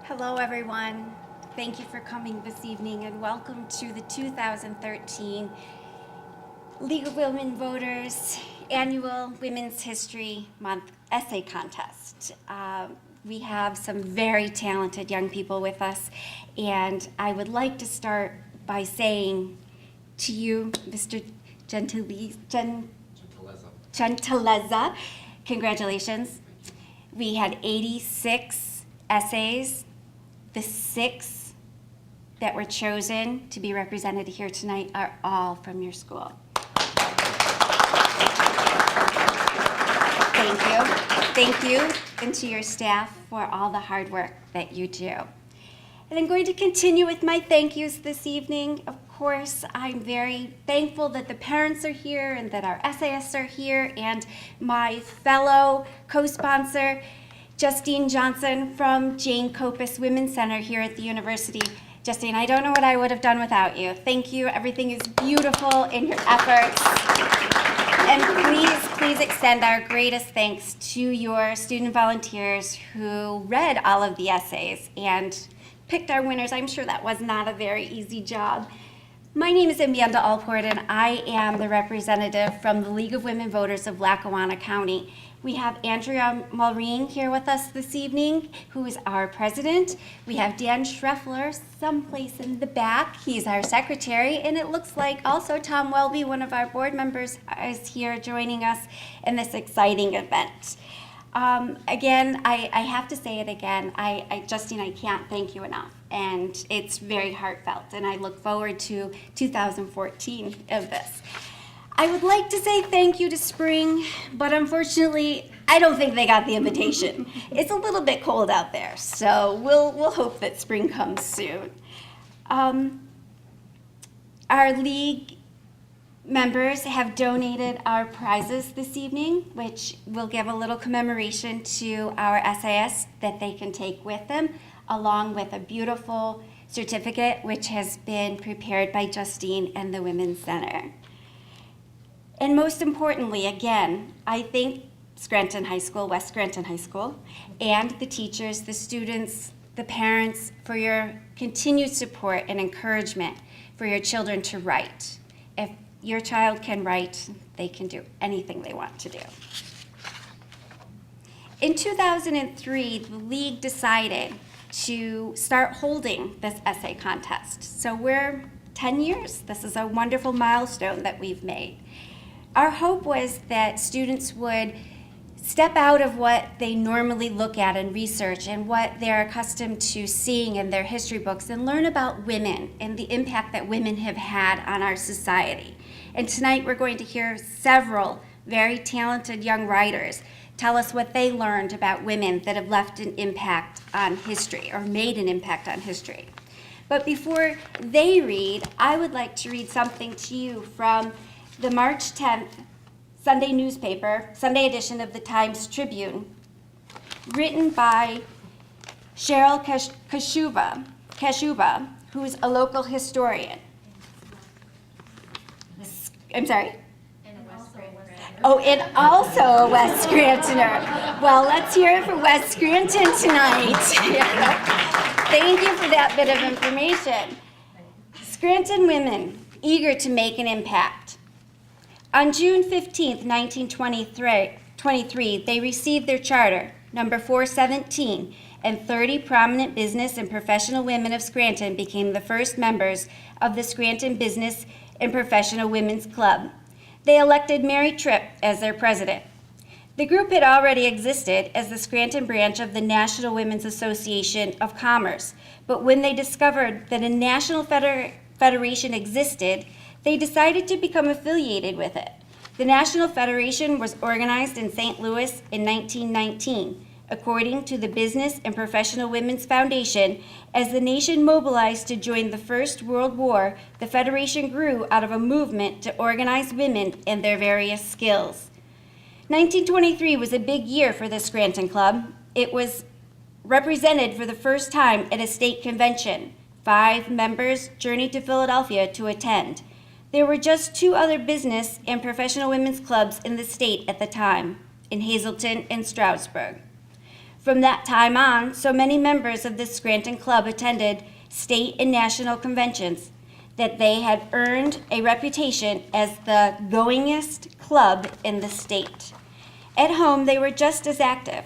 Hello, everyone. Thank you for coming this evening and welcome to the 2013 League of Women Voters Annual Women's History Month Essay Contest. We have some very talented young people with us, and I would like to start by saying to you, Mr. Gentileza, congratulations. We had 86 essays. The 6 that were chosen to be represented here tonight are all from your school. Thank you. Thank you, and to your staff for all the hard work that you do. And I'm going to continue with my thank yous this evening. Of course, I'm very thankful that the parents are here and that our essayists are here, and my fellow co-sponsor, Justine Johnson from Jane Copus Women's Center here at the university. Justine, I don't know what I would have done without you. Thank you. Everything is beautiful in your efforts. And please extend our greatest thanks to your student volunteers who read all of the essays and picked our winners. I'm sure that was not a very easy job. My name is Amanda Alport, and I am the representative from the League of Women Voters of Lackawanna County. We have Andrea Mulreen here with us this evening, who is our president. We have Dan Schreffler someplace in the back. He's our secretary, and it looks like also Tom Welby, one of our board members, is here joining us in this exciting event. Again, I have to say it again. Justine, I can't thank you enough. And it's very heartfelt, and I look forward to 2014 of this. I would like to say thank you to Spring, but unfortunately, I don't think they got the invitation. It's a little bit cold out there, so we'll hope that Spring comes soon. Our league members have donated our prizes this evening, which will give a little commemoration to our essayists that they can take with them, along with a beautiful certificate which has been prepared by Justine and the Women's Center. And most importantly, again, I thank Scranton High School, West Scranton High School, and the teachers, the students, the parents for your continued support and encouragement for your children to write. If your child can write, they can do anything they want to do. In 2003, the league decided to start holding this essay contest. So we're 10 years. This is a wonderful milestone that we've made. Our hope was that students would step out of what they normally look at and research and what they're accustomed to seeing in their history books and learn about women and the impact that women have had on our society. And tonight we're going to hear several very talented young writers tell us what they learned about women that have left an impact on history or made an impact on history. But before they read, I would like to read something to you from the March 10th Sunday newspaper, Sunday edition of the Times Tribune, written by Cheryl Kashuba, who is a local historian. I'm sorry? Oh, and also a West Scrantoner. Well, let's hear it for West Scranton tonight. Thank you for that bit of information. Scranton women, eager to make an impact. On June 15, 1923, they received their charter, number 417, and 30 prominent business and professional women of Scranton became the first members of the Scranton Business and Professional Women's Club. They elected Mary Tripp as their president. The group had already existed as the Scranton branch of the National Women's Association of Commerce, but when they discovered that a national federation existed, they decided to become affiliated with it. The National Federation was organized in St. Louis in 1919. According to the Business and Professional Women's Foundation, as the nation mobilized to join the First World War, the Federation grew out of a movement to organize women and their various skills. 1923 was a big year for the Scranton Club. It was represented for the first time at a state convention. 5 members journeyed to Philadelphia to attend. There were just 2 other business and professional women's clubs in the state at the time, in Hazleton and Stroudsburg. From that time on, so many members of the Scranton Club attended state and national conventions that they had earned a reputation as the goingest club in the state. At home, they were just as active.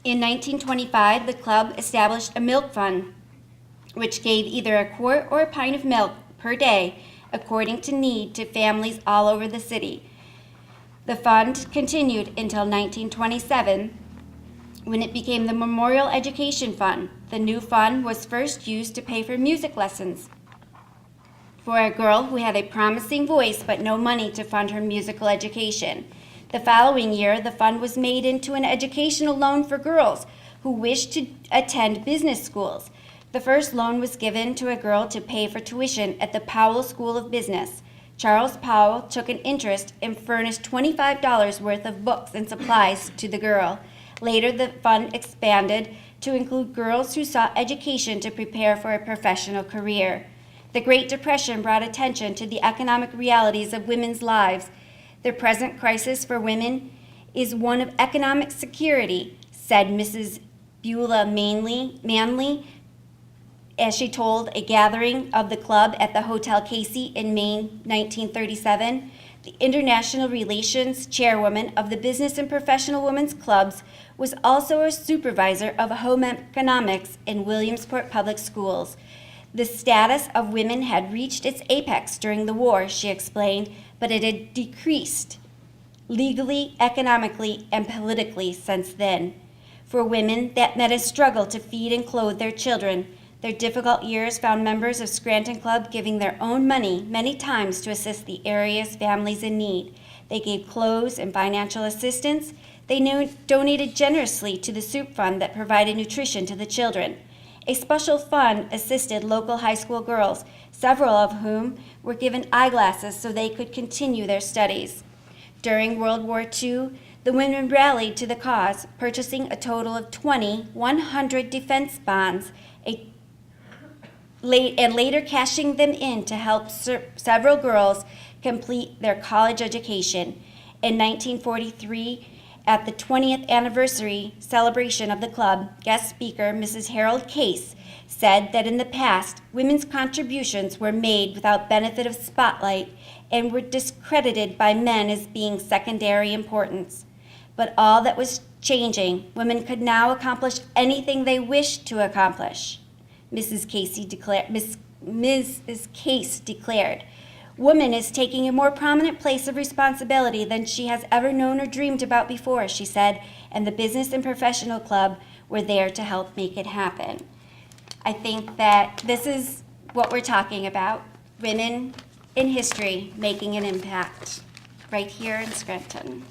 In 1925, the club established a milk fund, which gave either a quart or a pint of milk per day, according to need, to families all over the city. The fund continued until 1927, when it became the Memorial Education Fund. The new fund was first used to pay for music lessons for a girl who had a promising voice but no money to fund her musical education. The following year, the fund was made into an educational loan for girls who wished to attend business schools. The first loan was given to a girl to pay for tuition at the Powell School of Business. Charles Powell took an interest and furnished $25 worth of books and supplies to the girl. Later, the fund expanded to include girls who sought education to prepare for a professional career. The Great Depression brought attention to the economic realities of women's lives. The present crisis for women is one of economic security, said Mrs. Beulah Manley, as she told a gathering of the club at the Hotel Casey in May 1937. The International Relations Chairwoman of the Business and Professional Women's Clubs was also a supervisor of home economics in Williamsport Public Schools. The status of women had reached its apex during the war, she explained, but it had decreased legally, economically, and politically since then. For women, that meant a struggle to feed and clothe their children. Their difficult years found members of Scranton Club giving their own money many times to assist the area's families in need. They gave clothes and financial assistance. They donated generously to the soup fund that provided nutrition to the children. A special fund assisted local high school girls, several of whom were given eyeglasses so they could continue their studies. During World War II, the women rallied to the cause, purchasing a total of 100 defense bonds, and later cashing them in to help several girls complete their college education. In 1943, at the 20th anniversary celebration of the club, guest speaker Mrs. Harold Case said that in the past, women's contributions were made without benefit of spotlight and were discredited by men as being secondary importance. But all that was changing. Women could now accomplish anything they wished to accomplish. Mrs. Case declared, "Woman is taking a more prominent place of responsibility than she has ever known or dreamed about before," she said, and the Business and Professional Club were there to help make it happen. I think that this is what we're talking about, women in history making an impact right here in Scranton.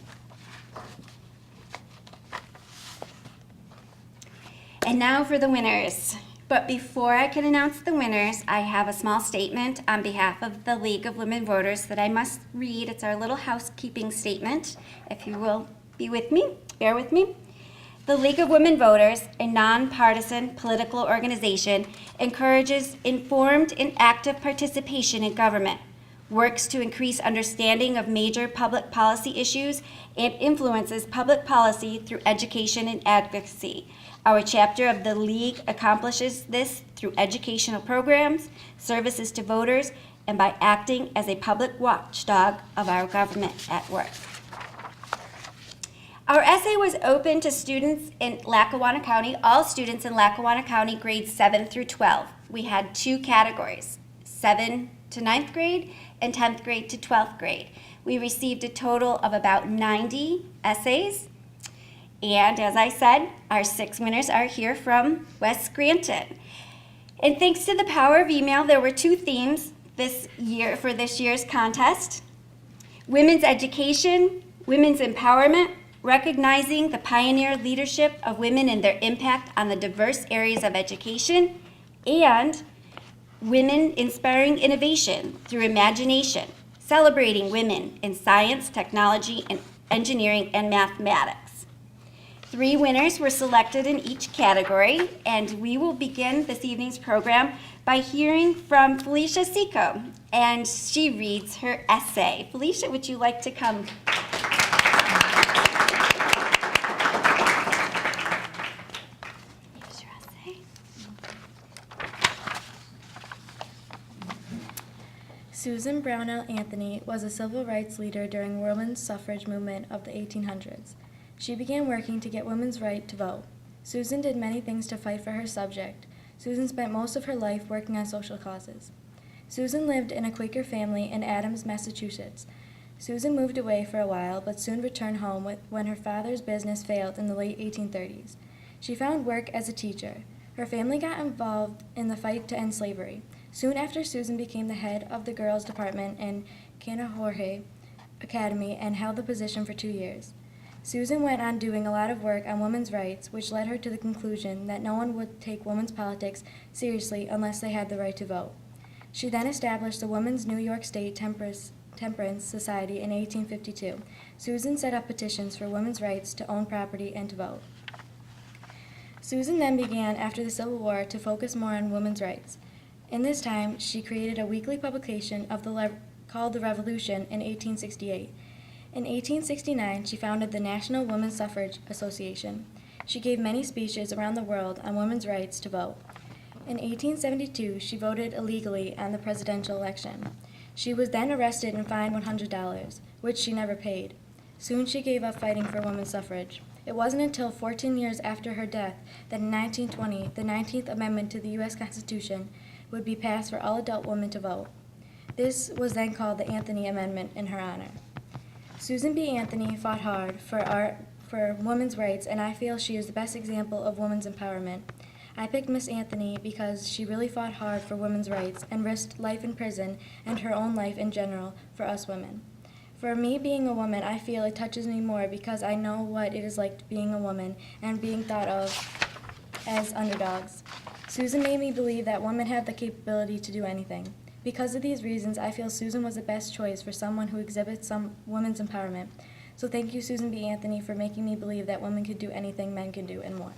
And now for the winners. But before I can announce the winners, I have a small statement on behalf of the League of Women Voters that I must read. It's our little housekeeping statement. If you will be with me, bear with me. The League of Women Voters, a nonpartisan political organization, encourages informed and active participation in government, works to increase understanding of major public policy issues, and influences public policy through education and advocacy. Our chapter of the League accomplishes this through educational programs, services to voters, and by acting as a public watchdog of our government at work. Our essay was open to students in Lackawanna County, all students in Lackawanna County grades 7 through 12. We had 2 categories, 7 to 9th grade and 10th grade to 12th grade. We received a total of about 90 essays. And as I said, our 6 winners are here from West Scranton. And thanks to the power of email, there were 2 themes this year for this year's contest: women's education, women's empowerment, recognizing the pioneer leadership of women and their impact on the diverse areas of education, and women inspiring innovation through imagination, celebrating women in science, technology, and engineering and mathematics. 3 winners were selected in each category, and we will begin this evening's program by hearing from Felicia Seco, and she reads her essay. Felicia, would you like to come? Susan Brownell Anthony was a civil rights leader during women's suffrage movement of the 1800s. She began working to get women's right to vote. Susan did many things to fight for her subject. Susan spent most of her life working on social causes. Susan lived in a Quaker family in Adams, Massachusetts. Susan moved away for a while, but soon returned home when her father's business failed in the late 1830s. She found work as a teacher. Her family got involved in the fight to end slavery. Soon after, Susan became the head of the girls' department in Canahorhe Academy and held the position for 2 years. Susan went on doing a lot of work on women's rights, which led her to the conclusion that no one would take women's politics seriously unless they had the right to vote. She then established the Women's New York State Temperance Society in 1852. Susan set up petitions for women's rights to own property and to vote. Susan then began, after the Civil War, to focus more on women's rights. In this time, she created a weekly publication called The Revolution in 1868. In 1869, she founded the National Women's Suffrage Association. She gave many speeches around the world on women's rights to vote. In 1872, she voted illegally on the presidential election. She was then arrested and fined $100, which she never paid. Soon she gave up fighting for women's suffrage. It wasn't until 14 years after her death that in 1920, the 19th Amendment to the U.S. Constitution would be passed for all adult women to vote. This was then called the Anthony Amendment in her honor. Susan B. Anthony fought hard for women's rights, and I feel she is the best example of women's empowerment. I picked Miss Anthony because she really fought hard for women's rights and risked life in prison and her own life in general for us women. For me, being a woman, I feel it touches me more because I know what it is like being a woman and being thought of as underdogs. Susan made me believe that women have the capability to do anything. Because of these reasons, I feel Susan was the best choice for someone who exhibits some women's empowerment. So thank you, Susan B. Anthony, for making me believe that women could do anything men can do and more.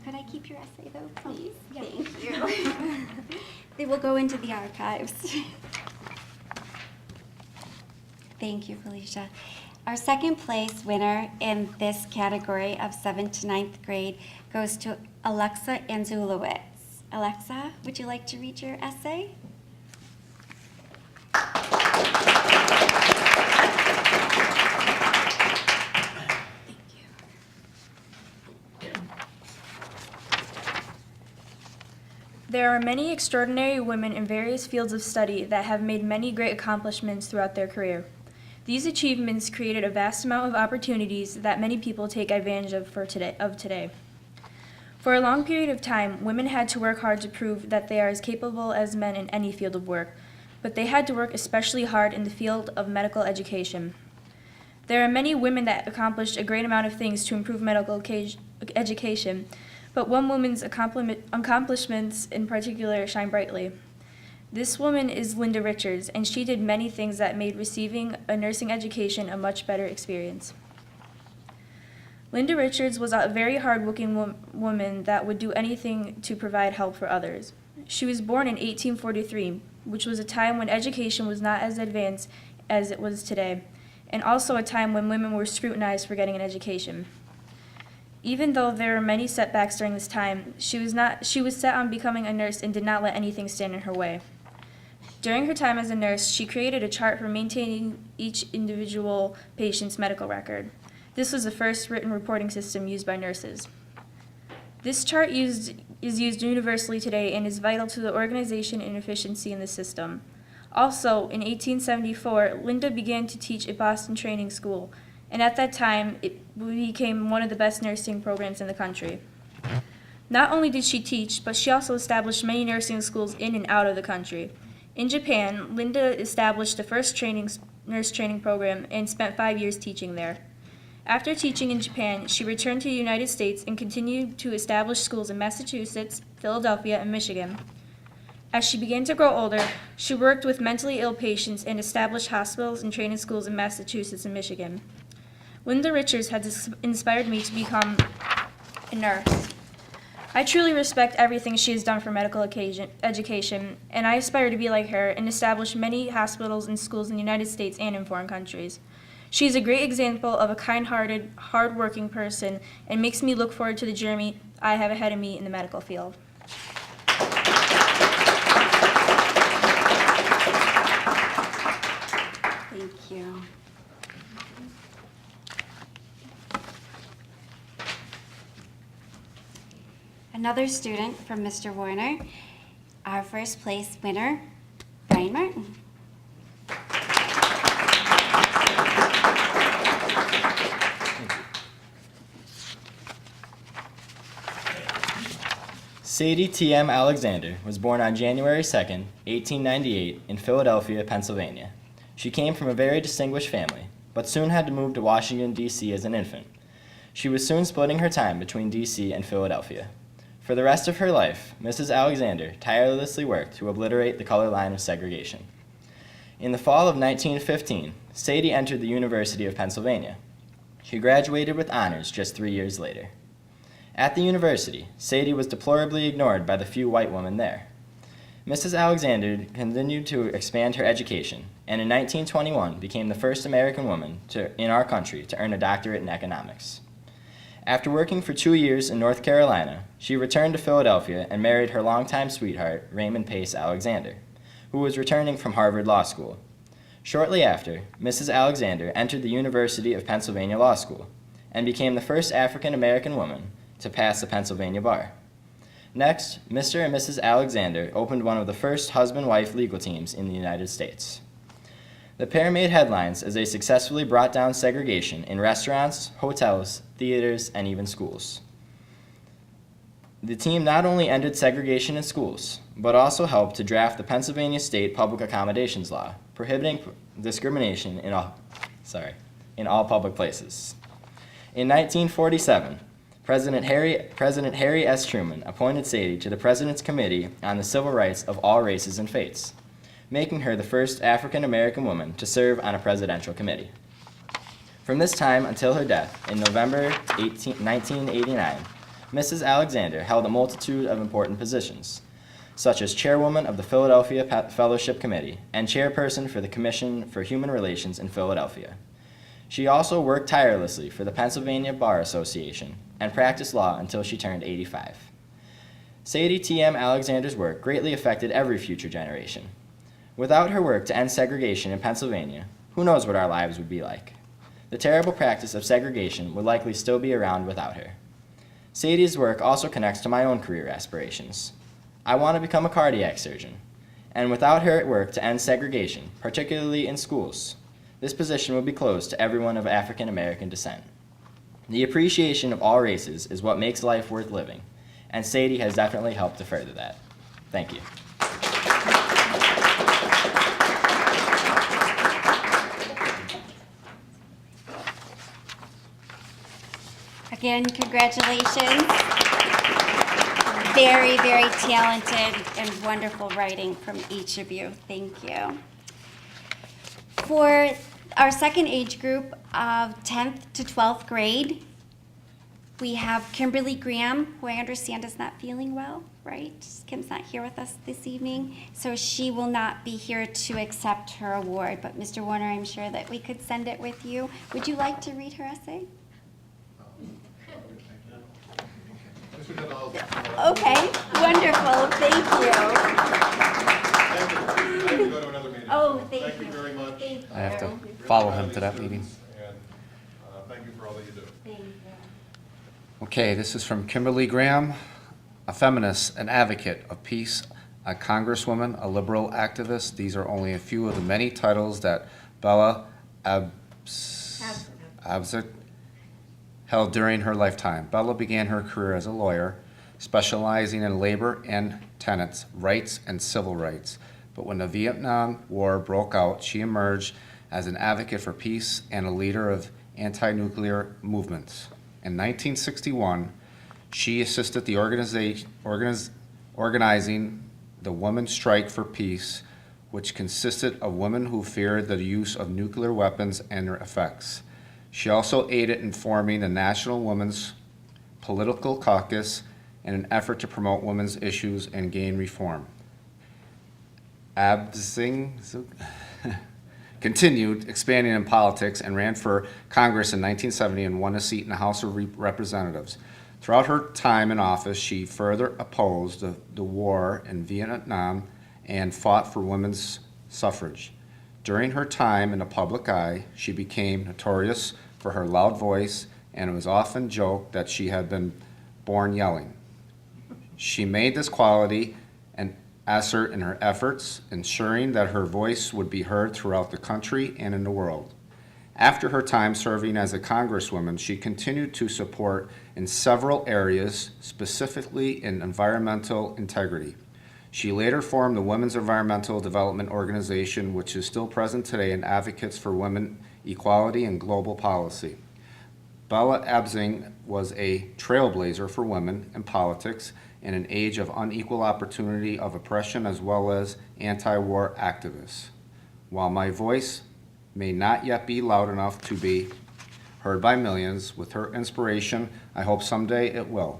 Could I keep your essay, though, please? Oh, thank you. They will go into the archives. Thank you, Felicia. Our second place winner in this category of 7th to 9th grade goes to Alexa Anzulowicz. Alexa, would you like to read your essay? There are many extraordinary women in various fields of study that have made many great accomplishments throughout their career. These achievements created a vast amount of opportunities that many people take advantage of today. For a long period of time, women had to work hard to prove that they are as capable as men in any field of work, but they had to work especially hard in the field of medical education. There are many women that accomplished a great amount of things to improve medical education, but one woman's accomplishments in particular shine brightly. This woman is Linda Richards, and she did many things that made receiving a nursing education a much better experience. Linda Richards was a very hard-working woman that would do anything to provide help for others. She was born in 1843, which was a time when education was not as advanced as it was today, and also a time when women were scrutinized for getting an education. Even though there were many setbacks during this time, she was set on becoming a nurse and did not let anything stand in her way. During her time as a nurse, she created a chart for maintaining each individual patient's medical record. This was the first written reporting system used by nurses. This chart is used universally today and is vital to the organization and efficiency in the system. Also, in 1874, Linda began to teach at Boston Training School, and at that time, it became one of the best nursing programs in the country. Not only did she teach, but she also established many nursing schools in and out of the country. In Japan, Linda established the first nurse training program and spent 5 years teaching there. After teaching in Japan, she returned to the United States and continued to establish schools in Massachusetts, Philadelphia, and Michigan. As she began to grow older, she worked with mentally ill patients and established hospitals and training schools in Massachusetts and Michigan. Linda Richards has inspired me to become a nurse. I truly respect everything she has done for medical education, and I aspire to be like her and establish many hospitals and schools in the United States and in foreign countries. She is a great example of a kind-hearted, hard-working person and makes me look forward to the journey I have ahead of me in the medical field. Thank you. Another student from Mr. Warner, our first place winner, Brian Martin. Sadie T.M. Alexander was born on January 2nd, 1898, in Philadelphia, Pennsylvania. She came from a very distinguished family, but soon had to move to Washington, D.C. as an infant. She was soon splitting her time between D.C. and Philadelphia. For the rest of her life, Mrs. Alexander tirelessly worked to obliterate the color line of segregation. In the fall of 1915, Sadie entered the University of Pennsylvania. She graduated with honors just 3 years later. At the university, Sadie was deplorably ignored by the few white women there. Mrs. Alexander continued to expand her education, and in 1921 became the first American woman in our country to earn a doctorate in economics. After working for 2 years in North Carolina, she returned to Philadelphia and married her longtime sweetheart, Raymond Pace Alexander, who was returning from Harvard Law School. Shortly after, Mrs. Alexander entered the University of Pennsylvania Law School and became the first African American woman to pass the Pennsylvania bar. Next, Mr. and Mrs. Alexander opened one of the first husband-wife legal teams in the United States. The pair made headlines as they successfully brought down segregation in restaurants, hotels, theaters, and even schools. The team not only ended segregation in schools, but also helped to draft the Pennsylvania State Public Accommodations Law, prohibiting discrimination in all public places. In 1947, President Harry S. Truman appointed Sadie to the President's Committee on the Civil Rights of All Races and Faiths, making her the first African American woman to serve on a presidential committee. From this time until her death in November 1989, Mrs. Alexander held a multitude of important positions, such as chairwoman of the Philadelphia Fellowship Committee and chairperson for the Commission for Human Relations in Philadelphia. She also worked tirelessly for the Pennsylvania Bar Association and practiced law until she turned 85. Sadie T.M. Alexander's work greatly affected every future generation. Without her work to end segregation in Pennsylvania, who knows what our lives would be like? The terrible practice of segregation would likely still be around without her. Sadie's work also connects to my own career aspirations. I want to become a cardiac surgeon, and without her work to end segregation, particularly in schools, this position would be closed to everyone of African American descent. The appreciation of all races is what makes life worth living, and Sadie has definitely helped to further that. Thank you. Again, congratulations. Very, very talented and wonderful writing from each of you. Thank you. For our second age group of 10th to 12th grade, we have Kimberly Graham, who I understand is not feeling well, right? Kim's not here with us this evening, so she will not be here to accept her award. But Mr. Warner, I'm sure that we could send it with you. Would you like to read her essay? Okay, wonderful, thank you. Thank you. Go to another meeting. Oh, thank you. Thank you very much. Thank you. I have to follow him to that meeting. And thank you for all that you do. Thank you. Okay, this is from Kimberly Graham, a feminist, an advocate of peace, a congresswoman, a liberal activist. These are only a few of the many titles that Bella Abzug held during her lifetime. Bella began her career as a lawyer, specializing in labor and tenants' rights and civil rights. But when the Vietnam War broke out, she emerged as an advocate for peace and a leader of anti-nuclear movements. In 1961, she assisted the organizing the Women's Strike for Peace, which consisted of women who feared the use of nuclear weapons and their effects. She also aided in forming the National Women's Political Caucus in an effort to promote women's issues and gain reform. continued expanding in politics and ran for Congress in 1970 and won a seat in the House of Representatives. Throughout her time in office, she further opposed the war in Vietnam and fought for women's suffrage. During her time in the public eye, she became notorious for her loud voice, and it was often joked that she had been born yelling. She made this quality an asset in her efforts, ensuring that her voice would be heard throughout the country and in the world. After her time serving as a congresswoman, she continued to support in several areas, specifically in environmental integrity. She later formed the Women's Environmental Development Organization, which is still present today and advocates for women equality and global policy. Bella Abzug was a trailblazer for women in politics in an age of unequal opportunity of oppression as well as anti-war activists. While my voice may not yet be loud enough to be heard by millions, with her inspiration, I hope someday it will.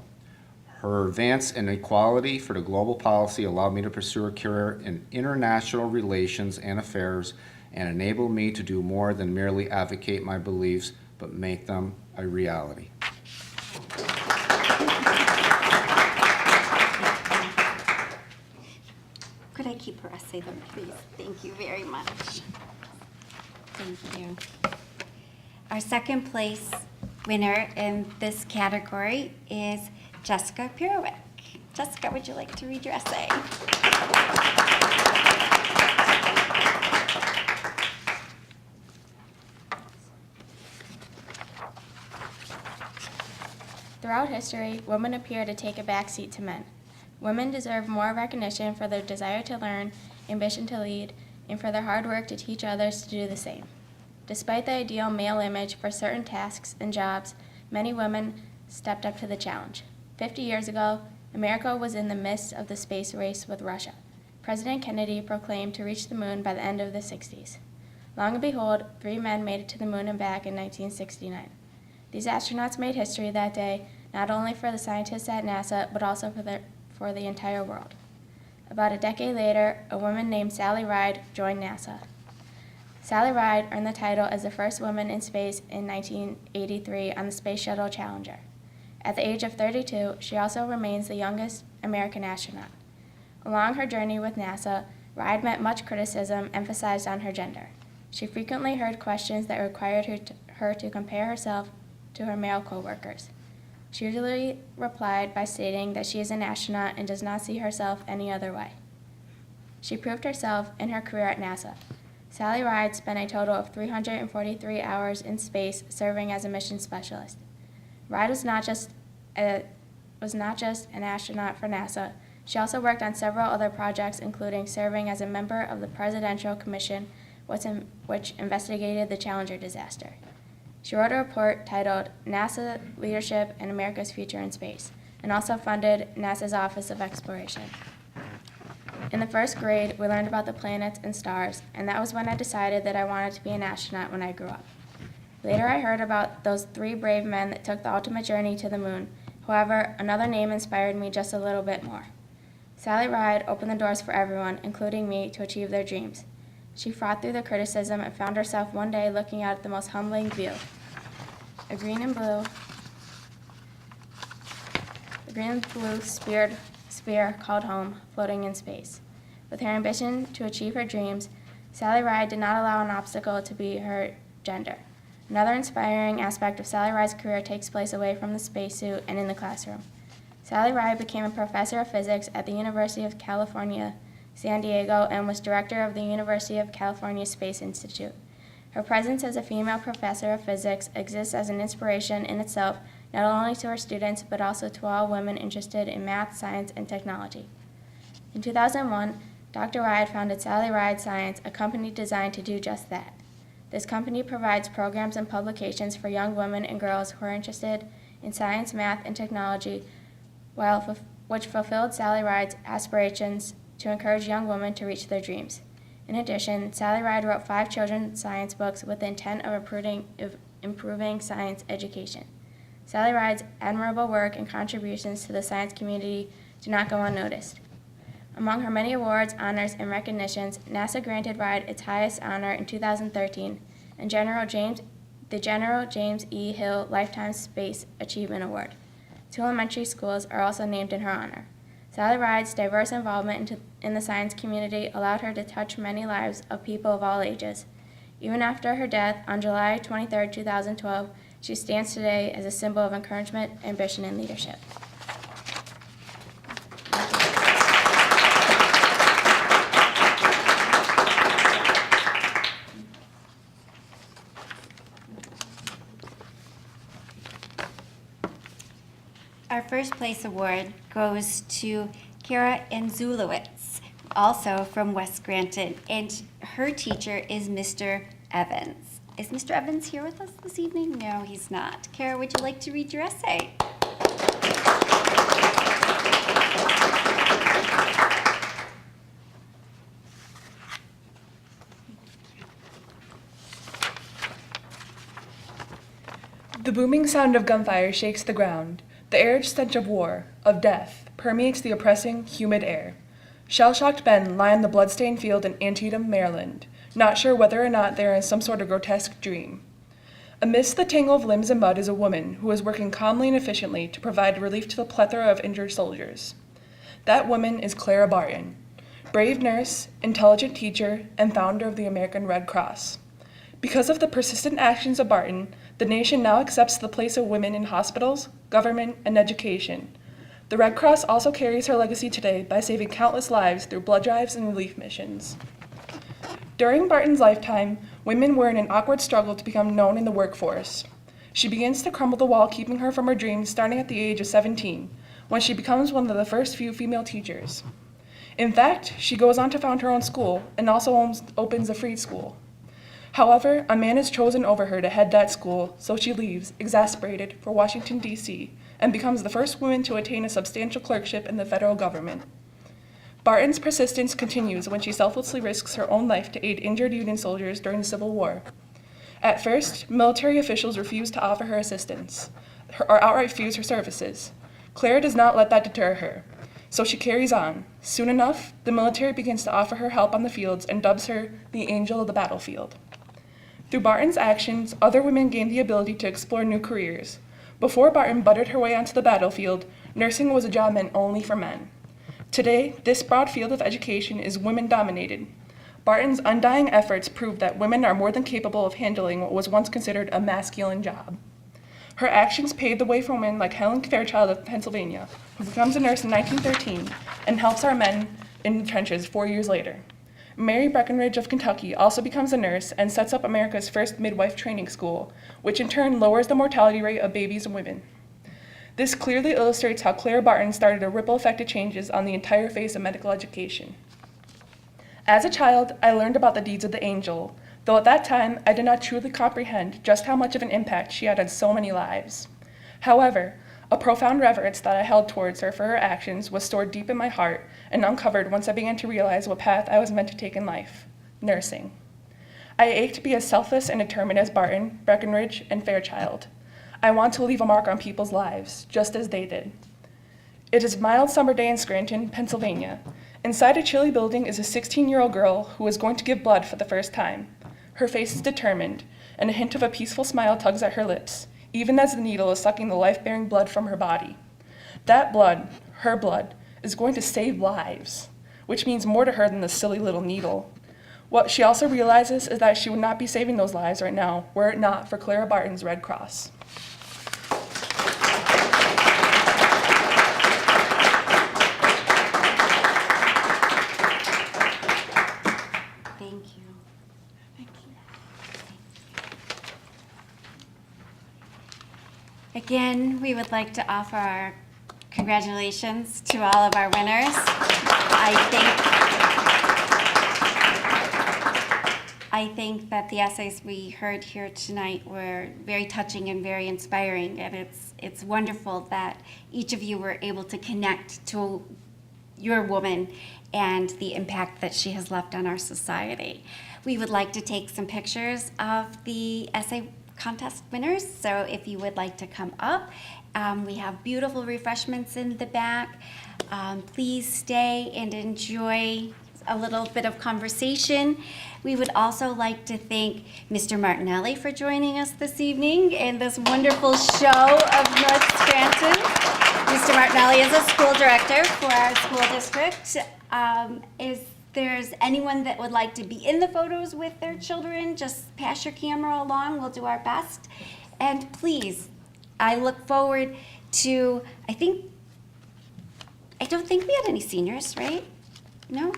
Her advance in equality for the global policy allowed me to pursue a career in international relations and affairs and enabled me to do more than merely advocate my beliefs, but make them a reality. Could I keep her essay though, please? Thank you very much. Thank you. Our second place winner in this category is Jessica Pirowick. Jessica, would you like to read your essay? Throughout history, women appear to take a backseat to men. Women deserve more recognition for their desire to learn, ambition to lead, and for their hard work to teach others to do the same. Despite the ideal male image for certain tasks and jobs, many women stepped up to the challenge. 50 years ago, America was in the midst of the space race with Russia. President Kennedy proclaimed to reach the moon by the end of the 60s. Long and behold, 3 men made it to the moon and back in 1969. These astronauts made history that day, not only for the scientists at NASA, but also for the entire world. About a decade later, a woman named Sally Ride joined NASA. Sally Ride earned the title as the first woman in space in 1983 on the Space Shuttle Challenger. At the age of 32, she also remains the youngest American astronaut. Along her journey with NASA, Ride met much criticism emphasized on her gender. She frequently heard questions that required her to compare herself to her male coworkers. She usually replied by stating that she is an astronaut and does not see herself any other way. She proved herself in her career at NASA. Sally Ride spent a total of 343 hours in space serving as a mission specialist. Ride was not just an astronaut for NASA. She also worked on several other projects, including serving as a member of the Presidential Commission, which investigated the Challenger disaster. She wrote a report titled NASA Leadership and America's Future in Space, and also funded NASA's Office of Exploration. In the first grade, we learned about the planets and stars, and that was when I decided that I wanted to be an astronaut when I grew up. Later, I heard about those 3 brave men that took the ultimate journey to the moon. However, another name inspired me just a little bit more. Sally Ride opened the doors for everyone, including me, to achieve their dreams. She fought through the criticism and found herself one day looking out at the most humbling view. A green and blue sphere called home, floating in space. With her ambition to achieve her dreams, Sally Ride did not allow an obstacle to be her gender. Another inspiring aspect of Sally Ride's career takes place away from the spacesuit and in the classroom. Sally Ride became a professor of physics at the University of California, San Diego, and was director of the University of California Space Institute. Her presence as a female professor of physics exists as an inspiration in itself, not only to her students, but also to all women interested in math, science, and technology. In 2001, Dr. Ride founded Sally Ride Science, a company designed to do just that. This company provides programs and publications for young women and girls who are interested in science, math, and technology, which fulfilled Sally Ride's aspirations to encourage young women to reach their dreams. In addition, Sally Ride wrote 5 children's science books with the intent of improving science education. Sally Ride's admirable work and contributions to the science community do not go unnoticed. Among her many awards, honors, and recognitions, NASA granted RIDE its highest honor in 2013, and the General James E. Hill Lifetime Space Achievement Award. 2 elementary schools are also named in her honor. Sally Ride's diverse involvement in the science community allowed her to touch many lives of people of all ages. Even after her death on July 23, 2012, she stands today as a symbol of encouragement, ambition, and leadership. Our first place award goes to Kara Anzulowicz, also from West Granton, and her teacher is Mr. Evans. Is Mr. Evans here with us this evening? No, he's not. Kara, would you like to read your essay? The booming sound of gunfire shakes the ground. The arid stench of war, of death, permeates the oppressing, humid air. Shell-shocked men lie on the blood-stained field in Antietam, Maryland, not sure whether or not they are in some sort of grotesque dream. Amidst the tangle of limbs and mud is a woman who is working calmly and efficiently to provide relief to the plethora of injured soldiers. That woman is Clara Barton, brave nurse, intelligent teacher, and founder of the American Red Cross. Because of the persistent actions of Barton, the nation now accepts the place of women in hospitals, government, and education. The Red Cross also carries her legacy today by saving countless lives through blood drives and relief missions. During Barton's lifetime, women were in an awkward struggle to become known in the workforce. She begins to crumble the wall keeping her from her dreams starting at the age of 17, when she becomes one of the first few female teachers. In fact, she goes on to found her own school and also opens a free school. However, a man is chosen over her to head that school, so she leaves, exasperated, for Washington, D.C., and becomes the first woman to attain a substantial clerkship in the federal government. Barton's persistence continues when she selflessly risks her own life to aid injured Union soldiers during the Civil War. At first, military officials refuse to offer her assistance, or outright refuse her services. Clara does not let that deter her, so she carries on. Soon enough, the military begins to offer her help on the fields and dubs her the Angel of the Battlefield. Through Barton's actions, other women gained the ability to explore new careers. Before Barton butted her way onto the battlefield, nursing was a job meant only for men. Today, this broad field of education is women-dominated. Barton's undying efforts prove that women are more than capable of handling what was once considered a masculine job. Her actions paved the way for women like Helen Fairchild of Pennsylvania, who becomes a nurse in 1913 and helps our men in the trenches 4 years later. Mary Breckinridge of Kentucky also becomes a nurse and sets up America's first midwife training school, which in turn lowers the mortality rate of babies and women. This clearly illustrates how Clara Barton started a ripple effect of changes on the entire face of medical education. As a child, I learned about the deeds of the angel, though at that time I did not truly comprehend just how much of an impact she had on so many lives. However, a profound reverence that I held towards her for her actions was stored deep in my heart and uncovered once I began to realize what path I was meant to take in life: nursing. I ache to be as selfless and determined as Barton, Breckinridge, and Fairchild. I want to leave a mark on people's lives, just as they did. It is a mild summer day in Scranton, Pennsylvania. Inside a chilly building is a 16-year-old girl who is going to give blood for the first time. Her face is determined, and a hint of a peaceful smile tugs at her lips, even as the needle is sucking the life-bearing blood from her body. That blood, her blood, is going to save lives, which means more to her than the silly little needle. What she also realizes is that she would not be saving those lives right now were it not for Clara Barton's Red Cross. Thank you. Thank you. Again, we would like to offer our congratulations to all of our winners. I think that the essays we heard here tonight were very touching and very inspiring, and it's wonderful that each of you were able to connect to your woman and the impact that she has left on our society. We would like to take some pictures of the essay contest winners. So if you would like to come up, we have beautiful refreshments in the back. Please stay and enjoy a little bit of conversation. We would also like to thank Mr. Martinelli for joining us this evening in this wonderful show of North Scranton. Mr. Martinelli is a school director for our school district. If there's anyone that would like to be in the photos with their children, just pass your camera along. We'll do our best. And please, I look forward to, I don't think we had any seniors, right? No?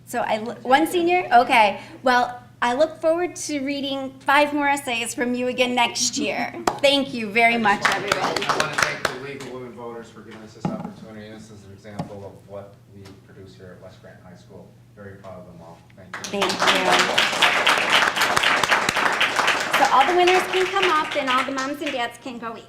So one senior? Okay. Well, I look forward to reading 5 more essays from you again next year. Thank you very much, everyone. I want to thank the League of Women Voters for giving us this opportunity. This is an example of what we produce here at West Scranton High School. Very proud of them all. Thank you. Thank you. So all the winners can come up and all the moms and dads can go eat.